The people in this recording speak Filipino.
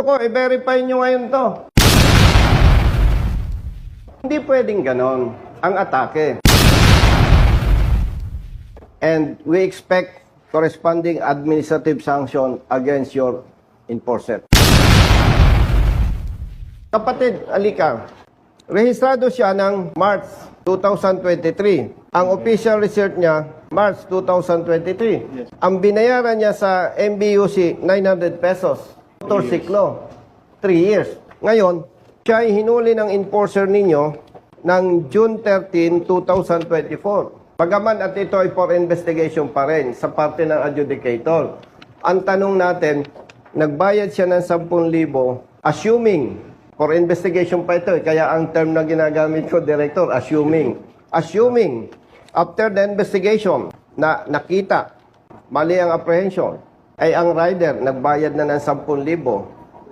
Gusto ko, i-verify nyo ngayon to. Hindi pwedeng ganon ang atake. And we expect corresponding administrative sanction against your enforcer. Kapatid, alika. Rehistrado siya ng March 2023. Ang official research niya, March 2023. Ang binayaran niya sa MBUC, 900 pesos. Motorsiklo, 3 years. Ngayon, siya ay hinuli ng enforcer ninyo ng June 13, 2024. Pagaman at ito ay for investigation pa rin sa parte ng adjudicator. Ang tanong natin, nagbayad siya ng 10,000 assuming, for investigation pa ito, kaya ang term na ginagamit ko, Director, assuming. Assuming, after the investigation, na nakita, mali ang apprehension, ay ang rider nagbayad na ng 10,000.